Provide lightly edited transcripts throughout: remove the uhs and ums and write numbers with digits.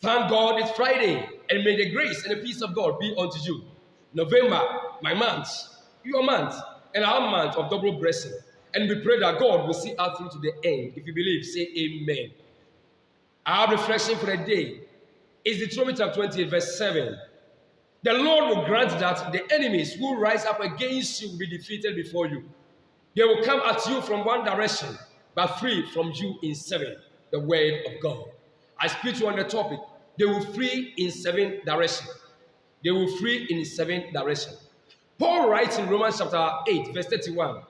Thank God it's Friday, and may the grace and the peace of God be unto you. November, my month, your month, and our month of double blessing. And we pray that God will see us through to the end. If you believe, say amen. Our reflection for the day is Deuteronomy chapter 20, verse 7. The Lord will grant that the enemies who rise up against you will be defeated before you. They will come at you from one direction, but flee from you in seven. The word of God. I speak to you on the topic. They will flee in seven directions. They will flee in seven directions. Paul writes in Romans chapter 8, verse 31.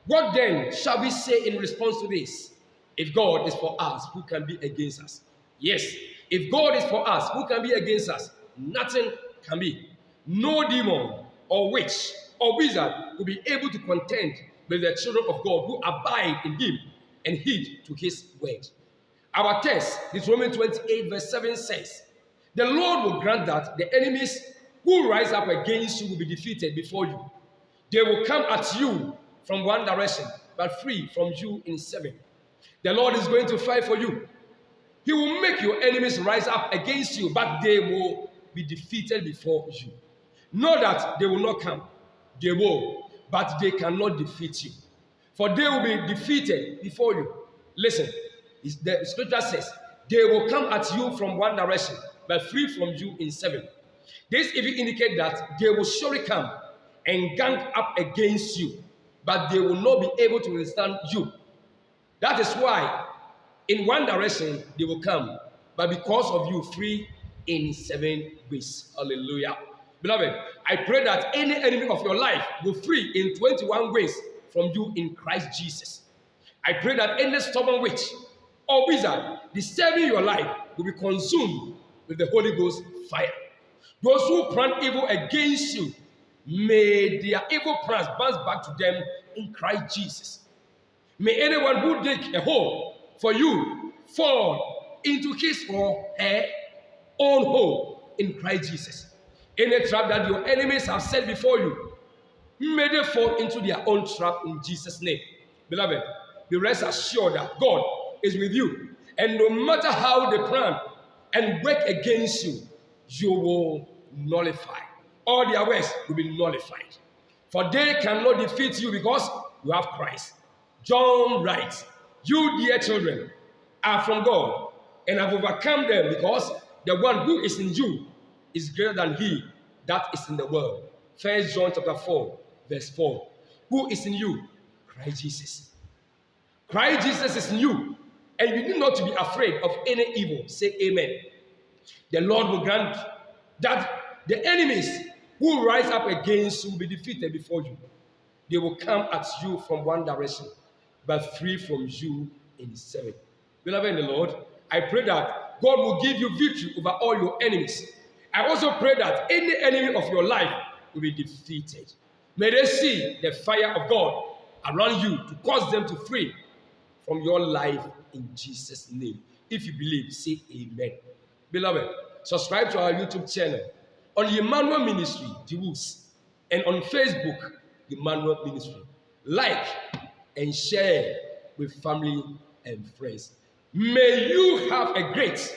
What then shall we say in response to this? If God is for us, who can be against us? Yes, if God is for us, who can be against us? Nothing can be. No demon or witch or wizard will be able to contend with the children of God who abide in him and heed to his word. Our text, Deuteronomy 28, verse 7 says, the Lord will grant that the enemies who rise up against you will be defeated before you. They will come at you from one direction, but flee from you in seven. The Lord is going to fight for you. He will make your enemies rise up against you, but they will be defeated before you. Know that they will not come. They will, but they cannot defeat you. For they will be defeated before you. Listen, the scripture says, they will come at you from one direction, but flee from you in seven. This even indicates that they will surely come and gang up against you, but they will not be able to withstand you. That is why in one direction they will come, but because of you, flee in seven ways. Hallelujah. Beloved, I pray that any enemy of your life will flee in 21 ways from you in Christ Jesus. I pray that any stubborn witch or wizard disturbing your life will be consumed with the Holy Ghost fire. Those who plan evil against you, may their evil plans bounce back to them in Christ Jesus. May anyone who dig a hole for you fall into his or her own hole in Christ Jesus. Any trap that your enemies have set before you, may they fall into their own trap in Jesus' name. Beloved, be rest assured that God is with you. And no matter how they plan and work against you, you will nullify. All their works will be nullified. For they cannot defeat you because you have Christ. John writes, you dear children are from God and have overcome them because the one who is in you is greater than he that is in the world. 1 John chapter 4, verse 4. Who is in you? Christ Jesus. Christ Jesus is in you, and you need not to be afraid of any evil. Say amen. The Lord will grant that the enemies who rise up against you will be defeated before you. They will come at you from one direction, but flee from you in seven. Beloved in the Lord, I pray that God will give you victory over all your enemies. I also pray that any enemy of your life will be defeated. May they see the fire of God around you to cause them to flee from your life in Jesus' name. If you believe, say amen. Beloved, subscribe to our YouTube channel on the Emmanuel Ministry, The Woods, and on Facebook, the Emmanuel Ministry. Like and share with family and friends. May you have a great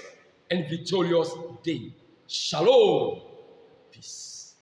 and victorious day. Shalom. Peace.